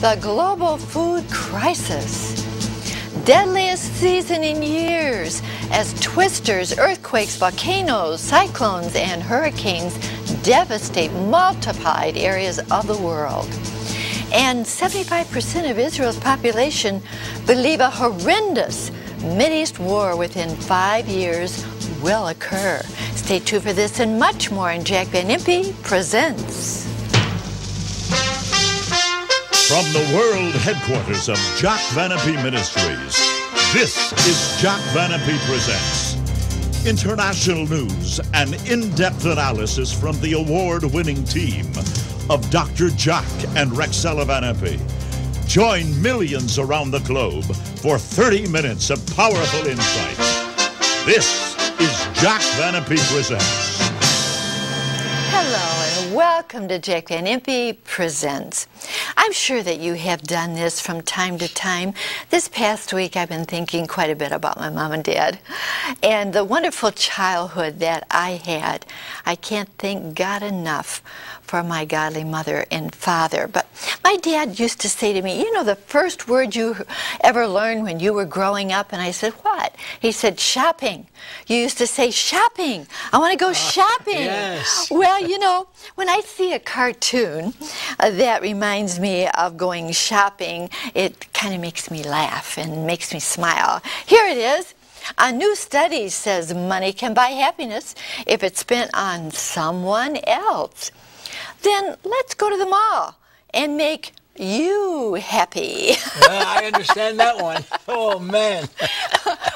The global food crisis. Deadliest season in years as twisters, earthquakes, volcanoes, cyclones, and hurricanes devastate multiplied areas of the world. And 75% of Israel's population believe a horrendous Mideast war within 5 years will occur. Stay tuned for this and much more in Jack Van Impe Presents. From the world headquarters of Jack Van Impe Ministries, this is Jack Van Impe Presents. International news and in-depth analysis from the award-winning team of Dr. Jack and Rexella Van Impe. Join millions around the globe for 30 minutes of powerful insights. This is Jack Van Impe Presents. Hello and welcome to Jack Van Impe Presents. I'm sure that you have done this from time to time. This past week I've been thinking quite a bit about my mom and dad and the wonderful childhood that I had. I can't thank God enough for my godly mother and father. But my dad used to say to me, you know the first word you ever learned when you were growing up? And I said, what? He said, shopping. You used to say, shopping. I want to go shopping. Yes. Well, you know, when I see a cartoon that reminds me of going shopping, it kind of makes me laugh and makes me smile. Here it is. A new study says money can buy happiness if it's spent on someone else. Then let's go to the mall and make you happy. I understand that one. Oh, man.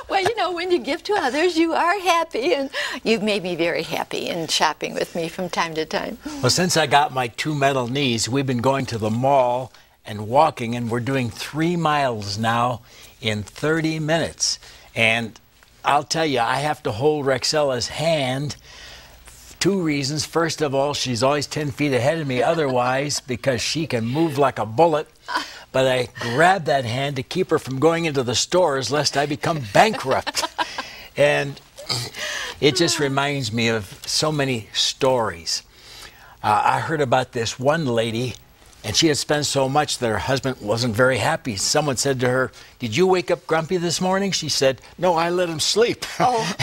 Well, you know, when you give to others, you are happy, and you've made me very happy in shopping with me from time to time. Well, since I got my 2 metal knees, we've been going to the mall and walking, and we're doing 3 miles now in 30 minutes. And I'll tell you, I have to hold Rexella's hand. 2 reasons. First of all, she's always 10 feet ahead of me otherwise because she can move like a bullet. But I grab that hand to keep her from going into the stores lest I become bankrupt. And it just reminds me of so many stories. I heard about this one lady, and she had spent so much that her husband wasn't very happy. Someone said to her, did you wake up grumpy this morning? She said, no, I let him sleep. Oh.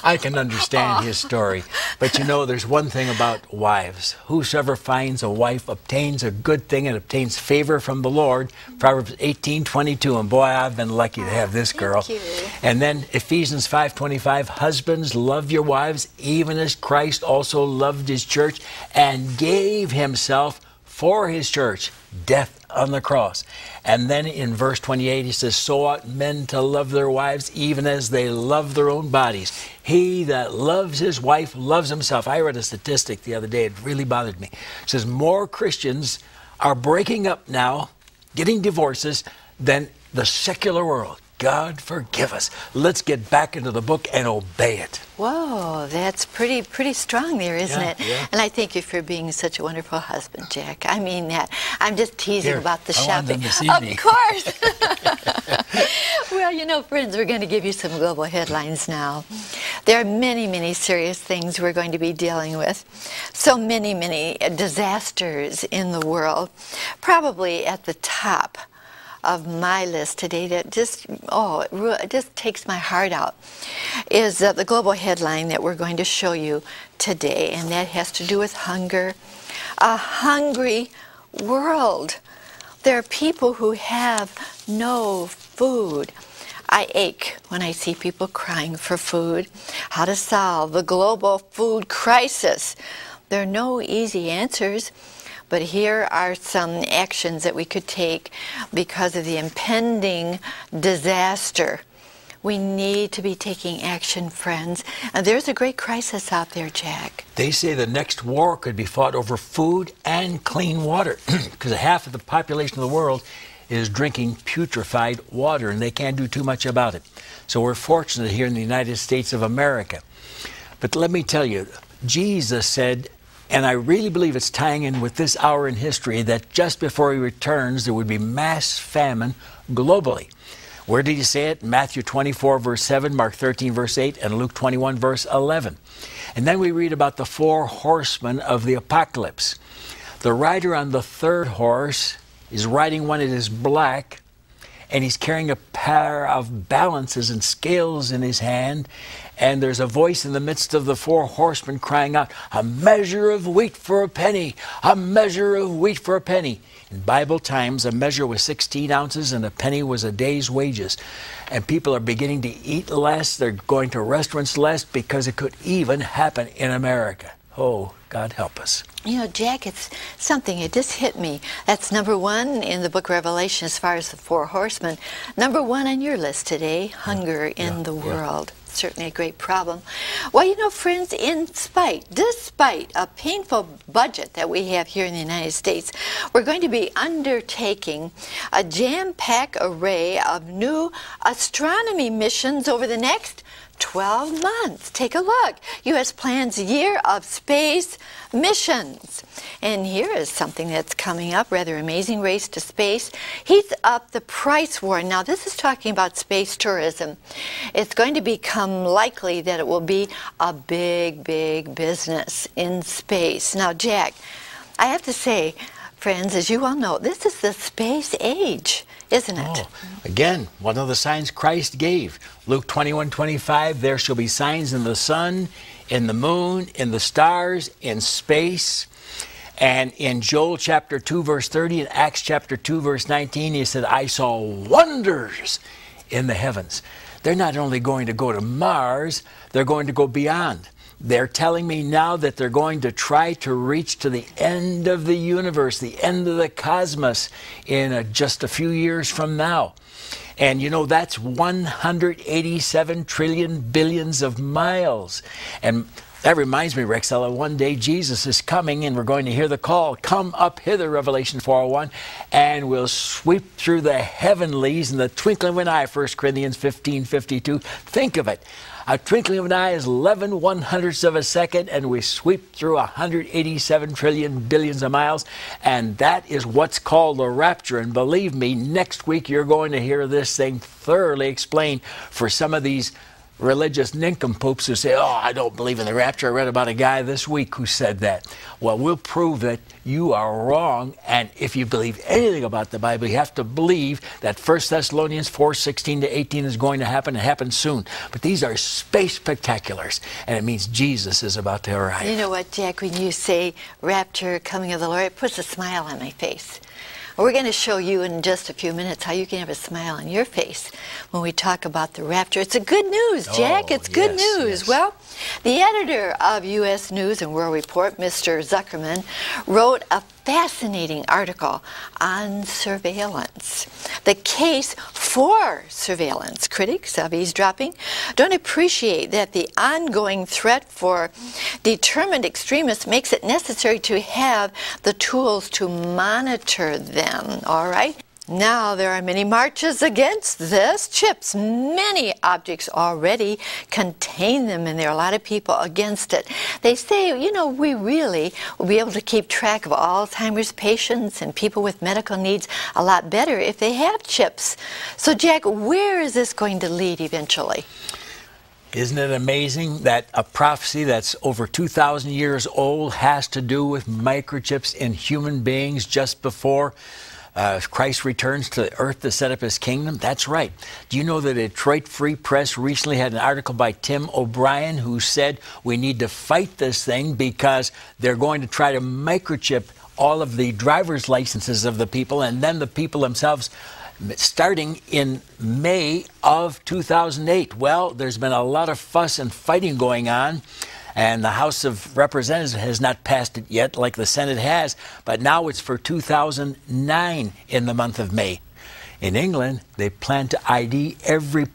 I can understand his story. But you know, there's one thing about wives. Whosoever finds a wife obtains a good thing and obtains favor from the Lord. Proverbs 18:22. And boy, I've been lucky to have this girl. Thank you. And then Ephesians 5:25. Husbands, love your wives, even as Christ also loved his church and gave himself for his church, death on the cross. And then in verse 28, he says, so ought men to love their wives even as they love their own bodies. He that loves his wife loves himself. I read a statistic the other day. It really bothered me. It says more Christians are breaking up now, getting divorces, than the secular world. God forgive us. Let's get back into the book and obey it. Whoa, that's pretty strong there, isn't it? Yeah. And I thank you for being such a wonderful husband, Jack. I mean that. I'm just teasing Here, about the I want them shopping. to see me. Of course. Well, you know, friends, we're going to give you some global headlines now. There are many serious things we're going to be dealing with. So many disasters in the world. Probably at the top of my list today that just, it just takes my heart out is the global headline that we're going to show you today, and that has to do with hunger. A hungry world. There are people who have no food. I ache when I see people crying for food. How to solve the global food crisis. There are no easy answers. But here are some actions that we could take because of the impending disaster. We need to be taking action, friends. And there's a great crisis out there, Jack. They say the next war could be fought over food and clean water because half of the population of the world is drinking putrefied water, and they can't do too much about it. So we're fortunate here in the United States of America. But let me tell you, Jesus said, and I really believe it's tying in with this hour in history, that just before he returns, there would be mass famine globally. Where did he say it? Matthew 24, verse 7, Mark 13, verse 8, and Luke 21, verse 11. And then we read about the 4 horsemen of the apocalypse. The rider on the 3rd horse is riding one. It is black, and he's carrying a pair of balances and scales in his hand. And there's a voice in the midst of the four horsemen crying out, "A measure of wheat for a penny, a measure of wheat for a penny." In Bible times, a measure was 16 ounces and a penny was a day's wages. And people are beginning to eat less. They're going to restaurants less because it could even happen in America. Oh, God help us. You know, Jack, it's something, it just hit me. That's number one in the book of Revelation as far as the four horsemen. Number one on your list today, hunger in the world. Certainly a great problem. Well, you know, friends, despite a painful budget that we have here in the United States, we're going to be undertaking a jam-packed array of new astronomy missions over the next 12 months. Take a look. U.S. plans year of space missions. And here is something that's coming up, rather amazing, race to space. Heats up the price war. Now, this is talking about space tourism. It's going to become likely that it will be a big, big business in space. Now, Jack, I have to say, friends, as you all know, this is the space age, isn't it? Oh, again, one of the signs Christ gave. Luke 21:25, there shall be signs in the sun, in the moon, in the stars, in space. And in Joel chapter 2, verse 30, and Acts chapter 2, verse 19, he said, I saw wonders in the heavens. They're not only going to go to Mars, they're going to go beyond. They're telling me now that they're going to try to reach to the end of the universe, the end of the cosmos, in just a few years from now. And you know, that's 187 trillion billions of miles. And that reminds me, Rexella, one day Jesus is coming and we're going to hear the call, come up hither, Revelation 4:1, and we'll sweep through the heavenlies in the twinkling of an eye, 1 Corinthians 15:52. Think of it. A twinkling of an eye is 11 one-hundredths of a second, and we sweep through 187 trillion billions of miles, and that is what's called the rapture. And believe me, next week you're going to hear this thing thoroughly explained for some of these religious nincompoops who say, oh, I don't believe in the rapture. I read about a guy this week who said that. Well, we'll prove that you are wrong, and if you believe anything about the Bible, you have to believe that 1 Thessalonians 4:16-18 is going to happen and happen soon. But these are space spectaculars, and it means Jesus is about to arrive. You know what, Jack, when you say rapture, coming of the Lord, it puts a smile on my face. We're going to show you in just a few minutes how you can have a smile on your face when we talk about the rapture. It's a good news, Jack. It's good news. Yes. Well, the editor of U.S. News and World Report, Mr. Zuckerman, wrote a fascinating article on surveillance. The case for surveillance. Critics of eavesdropping don't appreciate that the ongoing threat for determined extremists makes it necessary to have the tools to monitor them. All right? Now there are many marches against this. Chips, many objects already contain them, and there are a lot of people against it. They say, you know, we really will be able to keep track of Alzheimer's patients and people with medical needs a lot better if they have chips. So, Jack, where is this going to lead eventually? Isn't it amazing that a prophecy that's over 2,000 years old has to do with microchips in human beings just before Christ returns to the earth to set up his kingdom? That's right. Do you know that the Detroit Free Press recently had an article by Tim O'Brien who said we need to fight this thing because they're going to try to microchip all of the driver's licenses of the people, and then the people themselves, starting in May of 2008. Well, there's been a lot of fuss and fighting going on. And the House of Representatives has not passed it yet like the Senate has, but now it's for 2009 in the month of May. In England, they plan to ID every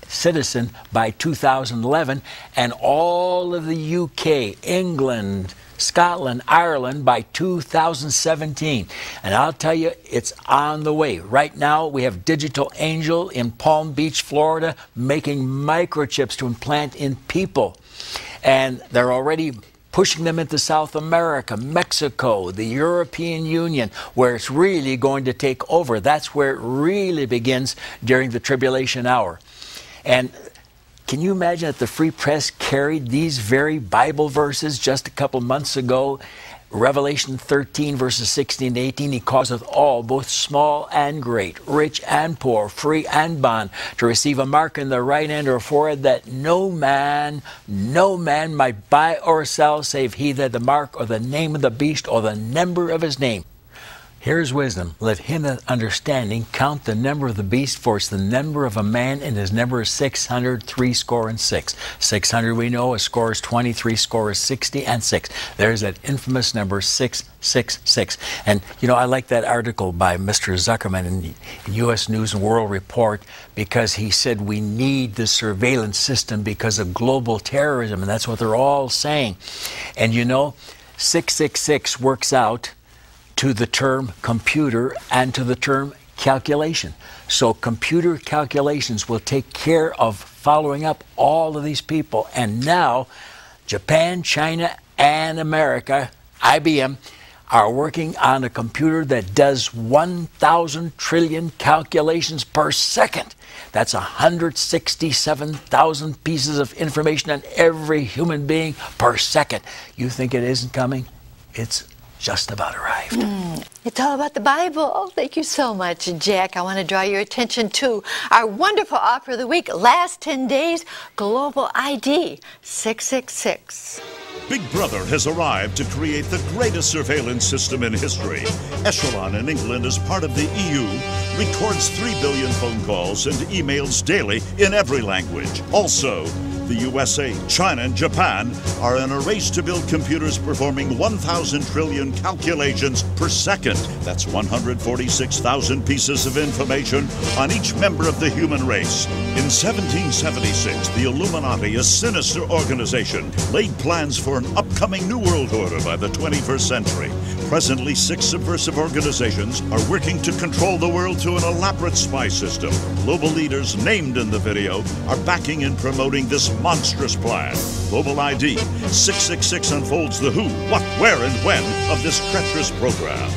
citizen by 2011, and all of the UK, England, Scotland, Ireland by 2017. And I'll tell you, it's on the way. Right now, we have Digital Angel in Palm Beach, Florida, making microchips to implant in people. And they're already pushing them into South America, Mexico, the European Union, where it's really going to take over. That's where it really begins during the tribulation hour. And can you imagine that the Free Press carried these very Bible verses just a couple months ago Revelation 13, verses 16 to 18, he causeth all, both small and great, rich and poor, free and bond, to receive a mark in the right hand or forehead, that no man might buy or sell, save he that the mark or the name of the beast or the number of his name. Here's wisdom. Let him that understanding count the number of the beast, for it's the number of a man, and his number is 666. 600 we know, a score is 20, 3 score is 60, and 6. There's that infamous number 666. And you know, I like that article by Mr. Zuckerman in U.S. News and World Report, because he said we need the surveillance system because of global terrorism, and that's what they're all saying. And you know, 666 works out to the term computer and to the term calculation. So computer calculations will take care of following up all of these people. And now Japan, China, and America, IBM, are working on a computer that does 1,000 trillion calculations per second. That's 167,000 pieces of information on every human being per second. You think it isn't coming? It's just about arrived. It's all about the Bible. Thank you so much, Jack. I want to draw your attention to our wonderful offer of the week. Last 10 days, Global ID 666. Big Brother has arrived to create the greatest surveillance system in history. Echelon in England, as part of the EU, records 3 billion phone calls and emails daily in every language. Also, the USA, China, and Japan are in a race to build computers performing 1,000 trillion calculations per second. That's 146,000 pieces of information on each member of the human race. In 1776, the Illuminati, a sinister organization, laid plans for an upcoming New World Order by the 21st century. Presently, 6 subversive organizations are working to control the world through an elaborate spy system. Global leaders named in the video are backing and promoting this monstrous plan. Global ID 666 unfolds the who, what, where, and when of this treacherous program.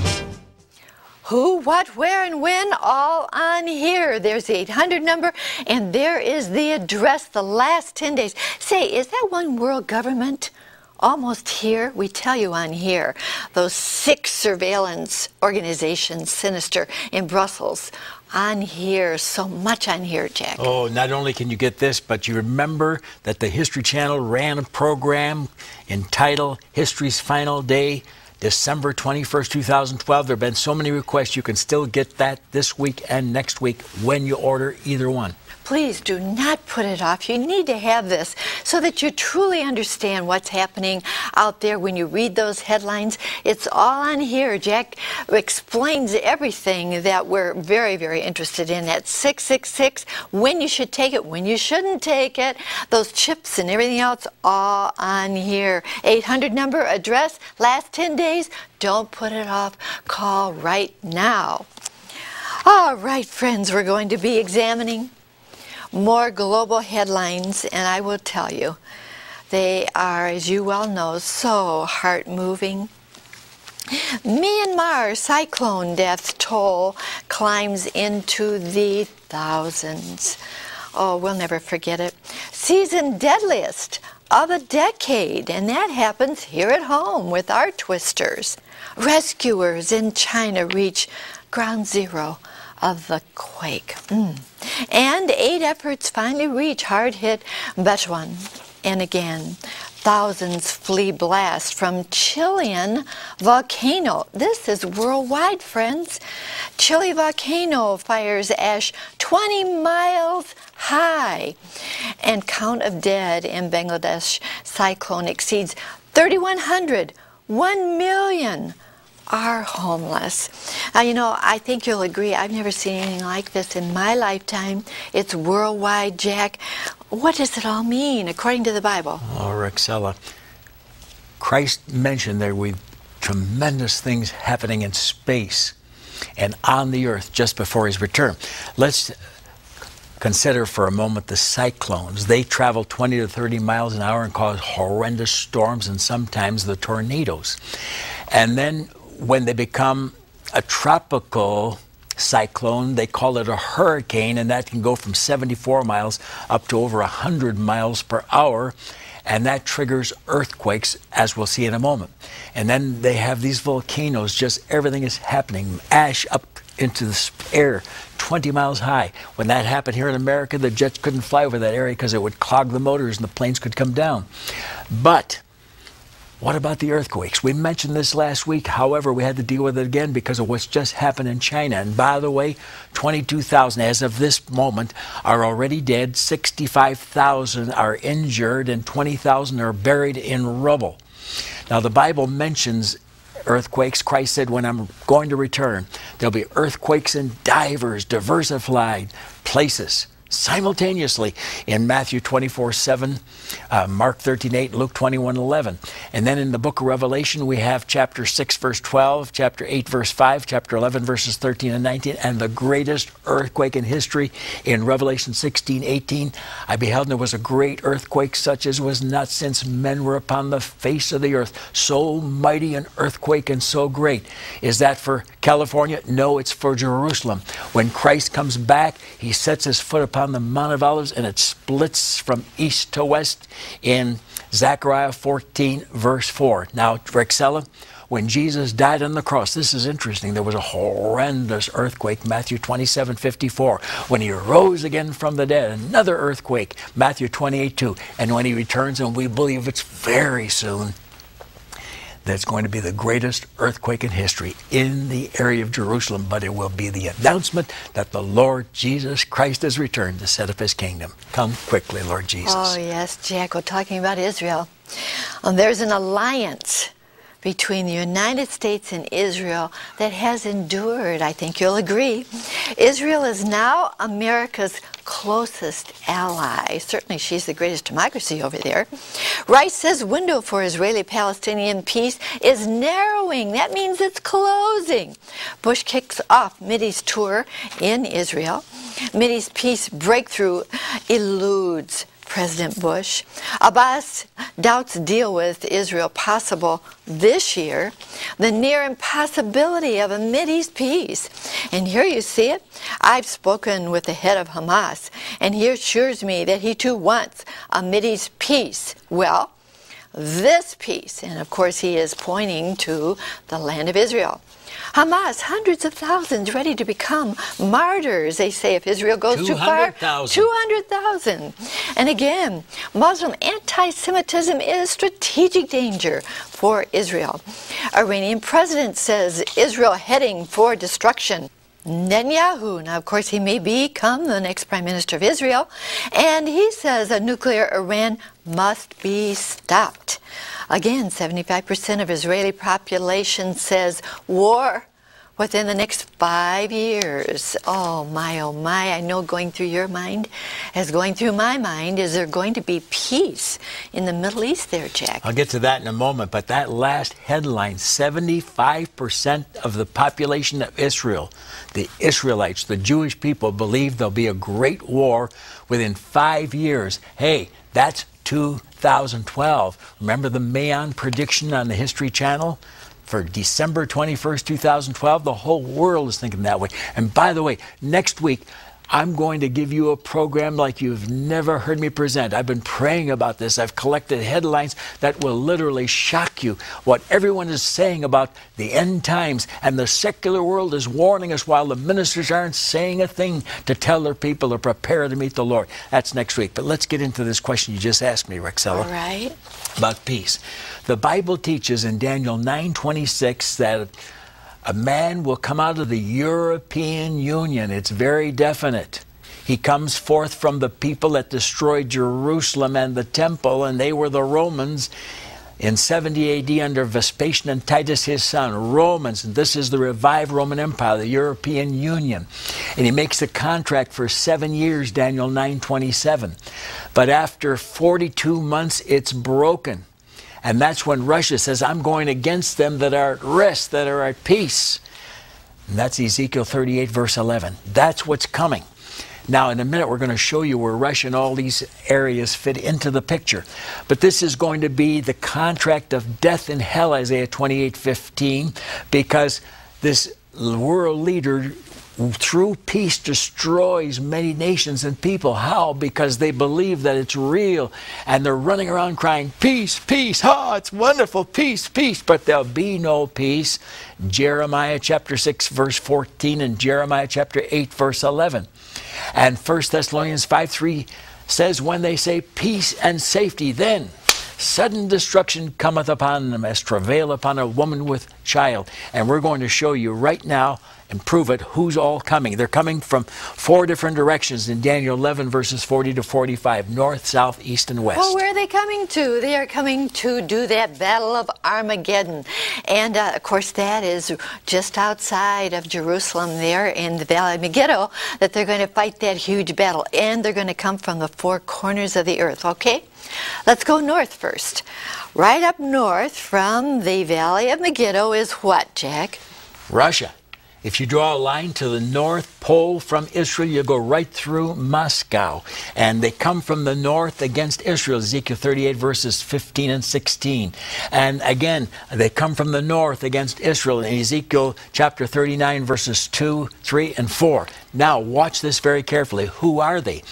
Who, what, where, and when, all on here. There's the 800 number, and there is the address, the last 10 days. Say, is that one world government almost here? We tell you on here. Those 6 surveillance organizations, sinister, in Brussels. On here, so much on here, Jack. Oh, not only can you get this, but you remember that the History Channel ran a program entitled History's Final Day, December 21st, 2012. There have been so many requests. You can still get that this week and next week when you order either one. Please do not put it off. You need to have this so that you truly understand what's happening out there when you read those headlines. It's all on here. Jack explains everything that we're very, very interested in at 666, when you should take it, when you shouldn't take it, those chips and everything else, all on here. 800 number, address, last 10 days. Don't put it off. Call right now. All right, friends, we're going to be examining more global headlines, and I will tell you, they are, as you well know, so heart-moving. Myanmar cyclone death toll climbs into the thousands. Oh, we'll never forget it. Season deadliest of the decade, and that happens here at home with our twisters. Rescuers in China reach ground zero of the quake. And aid efforts finally reach hard-hit Sichuan. And again, thousands flee blast from Chilean volcano. This is worldwide, friends. Chile volcano fires ash 20 miles high. And count of dead in Bangladesh cyclone exceeds 3,100. 1 million are homeless. You know, I think you'll agree, I've never seen anything like this in my lifetime. It's worldwide, Jack. What does it all mean, according to the Bible? Oh, Rexella, Christ mentioned there were tremendous things happening in space and on the earth just before his return. Let's consider for a moment the cyclones. They travel 20 to 30 miles an hour and cause horrendous storms and sometimes the tornadoes. And then when they become a tropical cyclone, they call it a hurricane, and that can go from 74 miles up to over 100 miles per hour. and that triggers earthquakes, as we'll see in a moment. And then they have these volcanoes, just everything is happening, ash up into the air 20 miles high. When that happened here in America, the jets couldn't fly over that area because it would clog the motors and the planes could come down. But what about the earthquakes? We mentioned this last week. However, we had to deal with it again because of what's just happened in China. And by the way, 22,000 as of this moment are already dead, 65,000 are injured, and 20,000 are buried in rubble. Now, the Bible mentions earthquakes. Christ said, when I'm going to return, there'll be earthquakes in diversified places simultaneously in Matthew 24:7, Mark 13:8, Luke 21:11. And then in the book of Revelation, we have chapter 6, verse 12, chapter 8, verse 5, chapter 11, verses 13 and 19, and the greatest earthquake in history in Revelation 16:18. I beheld, and there was a great earthquake, such as was not since men were upon the face of the earth. So mighty an earthquake and so great. Is that for California? No, it's for Jerusalem. When Christ comes back, he sets his foot upon the Mount of Olives, and it splits from east to west in Zechariah 14, verse 4. Now, Rexella, when Jesus died on the cross, this is interesting, there was a horrendous earthquake, Matthew 27:54. When he rose again from the dead, another earthquake, Matthew 28:2. And when he returns, and we believe it's very soon, that's going to be the greatest earthquake in history in the area of Jerusalem, but it will be the announcement that the Lord Jesus Christ has returned to set up his kingdom. Come quickly, Lord Jesus. Oh, yes, Jack, we're talking about Israel. There's an alliance between the United States and Israel that has endured, I think you'll agree. Israel is now America's closest ally. Certainly she's the greatest democracy over there. Rice says window for Israeli-Palestinian peace is narrowing. That means it's closing. Bush kicks off Mideast tour in Israel. Mideast peace breakthrough eludes President Bush. Abbas doubts deal with Israel possible this year. The near impossibility of a Mideast peace. And here you see it. I've spoken with the head of Hamas, and he assures me that he too wants a Mideast peace. Well, this peace, and of course he is pointing to the land of Israel. Hamas, hundreds of thousands ready to become martyrs, they say, if Israel goes too far. 200,000. And again, Muslim anti-Semitism is strategic danger for Israel. Iranian president says Israel heading for destruction. Netanyahu, now of course he may become the next prime minister of Israel, and he says a nuclear Iran must be stopped. Again, 75% of Israeli population says war within the next 5 years. Oh my, I know going through your mind, as going through my mind, is there going to be peace in the Middle East there, Jack? I'll get to that in a moment, but that last headline, 75% of the population of Israel, the Israelites, the Jewish people, believe there'll be a great war within 5 years. Hey, that's 2012. Remember the Mayon prediction on the History Channel? For December 21st, 2012, the whole world is thinking that way. And by the way, next week, I'm going to give you a program like you've never heard me present. I've been praying about this. I've collected headlines that will literally shock you. What everyone is saying about the end times, and the secular world is warning us while the ministers aren't saying a thing to tell their people to prepare to meet the Lord. That's next week. But let's get into this question you just asked me, Rexella. All right. About peace. The Bible teaches in Daniel 9:26 that a man will come out of the European Union. It's very definite. He comes forth from the people that destroyed Jerusalem and the temple, and they were the Romans in 70 AD under Vespasian and Titus his son. Romans, and this is the revived Roman Empire, the European Union. And he makes a contract for 7 years, Daniel 9:27. But after 42 months, it's broken. And that's when Russia says, I'm going against them that are at rest, that are at peace. And that's Ezekiel 38, verse 11. That's what's coming. Now, in a minute, we're going to show you where Russia and all these areas fit into the picture. But this is going to be the contract of death and hell, Isaiah 28:15, because this world leader through peace destroys many nations and people. How? Because they believe that it's real, and they're running around crying, peace, peace, it's wonderful, peace, peace, but there'll be no peace. Jeremiah chapter 6 verse 14 and Jeremiah chapter 8 verse 11. And 1 Thessalonians 5:3 says, when they say peace and safety, then sudden destruction cometh upon them as travail upon a woman with child. And we're going to show you right now and prove it who's all coming. They're coming from 4 different directions in Daniel 11 verses 40 to 45, north, south, east, and west. Well, where are they coming to? They are coming to do that battle of Armageddon. And of course that is just outside of Jerusalem there in the Valley of Megiddo, that they're going to fight that huge battle. And they're going to come from the 4 corners of the earth, okay? Let's go north first. Right up north from the Valley of Megiddo is what, Jack? Russia. If you draw a line to the North Pole from Israel, you go right through Moscow. And they come from the north against Israel, Ezekiel 38 verses 15 and 16. And again, they come from the north against Israel in Ezekiel chapter 39 verses 2, 3, and 4. Now, watch this very carefully. Who are they?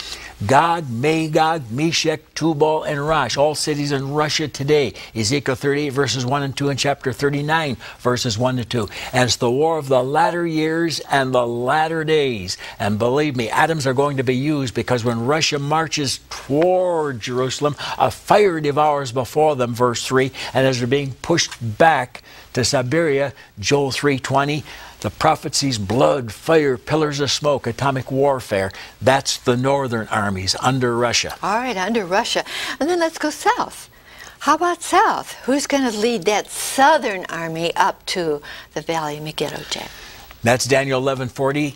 Gog, Magog, Meshech, Tubal, and Rosh, all cities in Russia today. Ezekiel 38 verses 1 and 2 and chapter 39 verses 1 to 2. And it's the war of the latter years and the latter days. And believe me, atoms are going to be used, because when Russia marches toward Jerusalem, a fire devours before them, verse 3. And as they're being pushed back to Siberia, Joel 3:20, the prophet sees blood, fire, pillars of smoke, atomic warfare. That's the northern armies under Russia. All right, under Russia. And then let's go south. How about south? Who's going to lead that southern army up to the Valley of Megiddo, Jack? That's Daniel 11:40.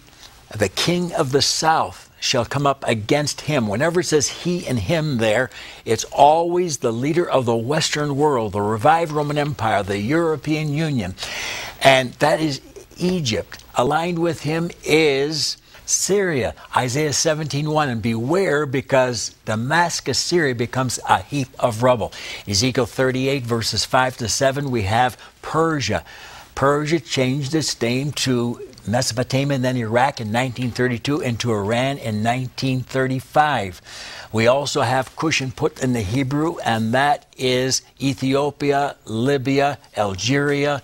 The king of the south shall come up against him. Whenever it says he and him there, it's always the leader of the Western world, the revived Roman Empire, the European Union. And that is Egypt. Aligned with him is Syria, Isaiah 17:1, and beware, because Damascus, Syria, becomes a heap of rubble. Ezekiel 38 verses 5 to 7, we have Persia. Persia changed its name to Mesopotamia and then Iraq in 1932, and to Iran in 1935. We also have Cush and Put in the Hebrew, and that is Ethiopia, Libya, Algeria,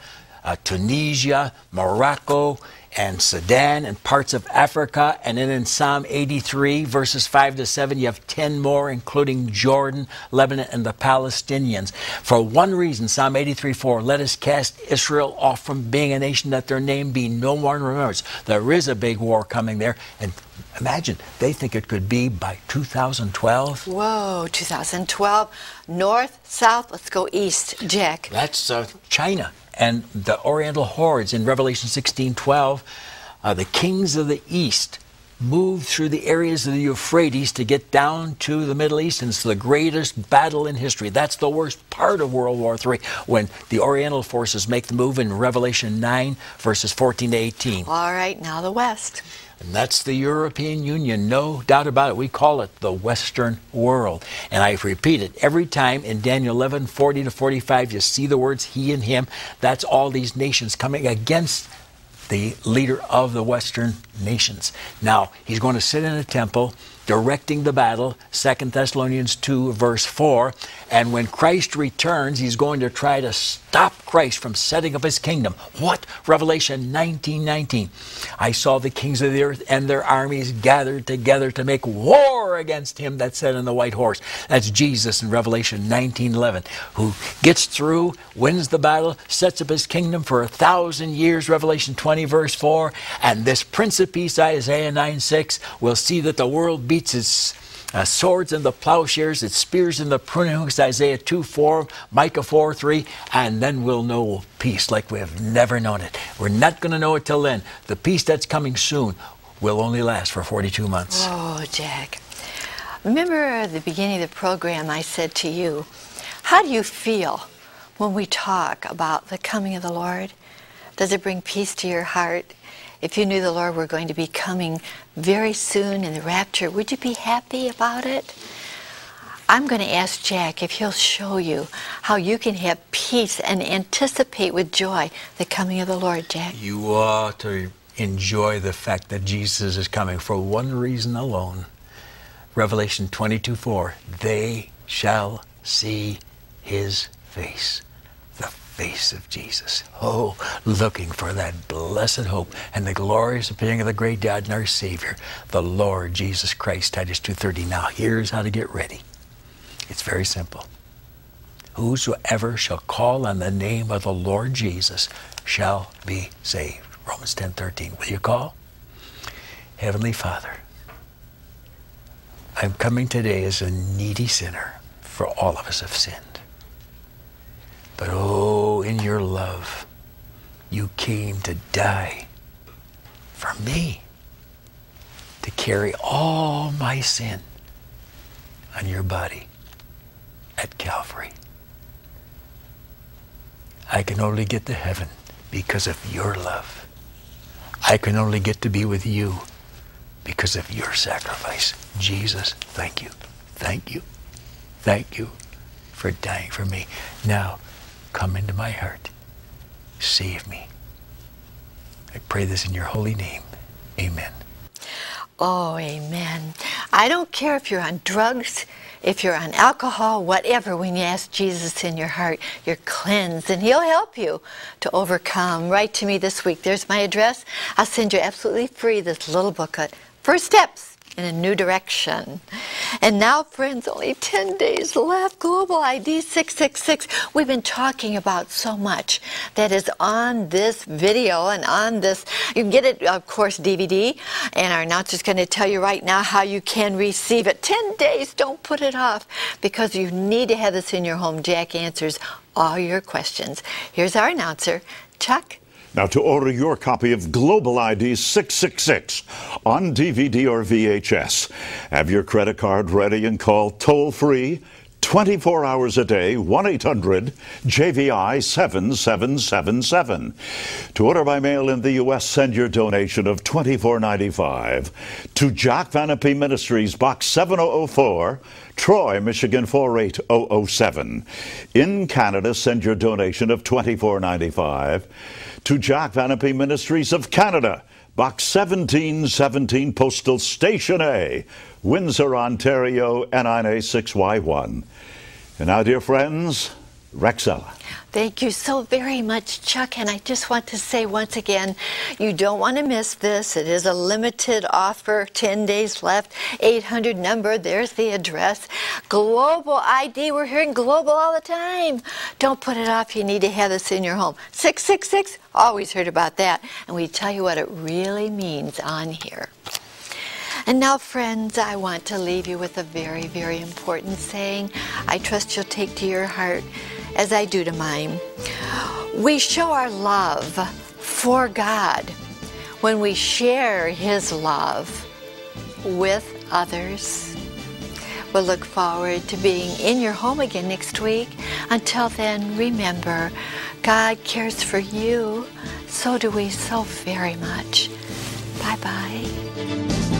Tunisia, Morocco, and Sudan, and parts of Africa. And then in Psalm 83, verses 5 to 7, you have 10 more, including Jordan, Lebanon, and the Palestinians. For one reason, Psalm 83:4, let us cast Israel off from being a nation, that their name be no more remembered. There is a big war coming there, and imagine, they think it could be by 2012. Whoa, 2012. North, south, let's go east, Jack. That's China. And the Oriental hordes in Revelation 16:12, the kings of the east moved through the areas of the Euphrates to get down to the Middle East, and it's the greatest battle in history. That's the worst part of World War III, when the Oriental forces make the move in Revelation 9, verses 14 to 18. All right, now the west. And that's the European Union, no doubt about it. We call it the Western world. And I repeat it every time in Daniel 11:40 to 45, you see the words he and him. That's all these nations coming against the leader of the Western nations. Now, he's going to sit in a temple directing the battle, 2 Thessalonians 2, verse 4. And when Christ returns, he's going to try to stop Christ from setting up his kingdom. What? Revelation 19:19. I saw the kings of the earth and their armies gathered together to make war against him that sat on the white horse. That's Jesus in Revelation 19:11, who gets through, wins the battle, sets up his kingdom for 1,000 years, Revelation 20, verse 4. And this Prince of Peace, Isaiah 9:6, will see that the world beats its swords in the plowshares, its spears in the pruning hooks, Isaiah 2:4, Micah 4:3, and then we'll know peace like we have never known it. We're not going to know it till then. The peace that's coming soon will only last for 42 months. Oh, Jack. Remember at the beginning of the program I said to you, how do you feel when we talk about the coming of the Lord? Does it bring peace to your heart? If you knew the Lord were going to be coming very soon in the rapture, would you be happy about it? I'm going to ask Jack if he'll show you how you can have peace and anticipate with joy the coming of the Lord, Jack. You ought to enjoy the fact that Jesus is coming for one reason alone. Revelation 22:4, they shall see his face, the face of Jesus. Oh, looking for that blessed hope and the glorious appearing of the great God and our Savior, the Lord Jesus Christ. Titus 2:30. Now here's how to get ready. It's very simple. Whosoever shall call on the name of the Lord Jesus shall be saved. Romans 10:13. Will you call? Heavenly Father, I'm coming today as a needy sinner, for all of us have sinned. But oh, in your love, you came to die for me, to carry all my sin on your body at Calvary. I can only get to heaven because of your love. I can only get to be with you because of your sacrifice. Jesus, thank you. Thank you. Thank you for dying for me. Now, come into my heart. Save me. I pray this in your holy name. Amen. Oh, amen. I don't care if you're on drugs, if you're on alcohol, whatever, when you ask Jesus in your heart, you're cleansed, and he'll help you to overcome. Write to me this week. There's my address. I'll send you absolutely free this little booklet, First Steps in a New Direction. And now, friends, only 10 days left. Global ID 666. We've been talking about so much that is on this video and on this. You can get it, of course, DVD, and our announcer's going to tell you right now how you can receive it. 10 days, don't put it off, because you need to have this in your home. Jack answers all your questions. Here's our announcer, Chuck. Now, to order your copy of Global ID 666 on DVD or VHS, have your credit card ready and call toll-free 24 hours a day, 1-800-JVI-7777. To order by mail in the U.S., send your donation of $24.95 to Jack Van Impe Ministries, Box 7004, Troy, Michigan 48007. In Canada, send your donation of $24.95 to Jack Van Impe Ministries of Canada, Box 1717, Postal Station A, Windsor, Ontario, N9A6Y1. And now, dear friends, Rexella. Thank you so very much, Chuck. And I just want to say once again, you don't want to miss this. It is a limited offer, 10 days left. 800 number, there's the address. Global ID, we're hearing global all the time. Don't put it off. You need to have this in your home. 666, always heard about that. And we tell you what it really means on here. And now, friends, I want to leave you with a very, very important saying I trust you'll take to your heart, as I do to mine. We show our love for God when we share his love with others. We'll look forward to being in your home again next week. Until then, remember, God cares for you. So do we so very much. Bye-bye.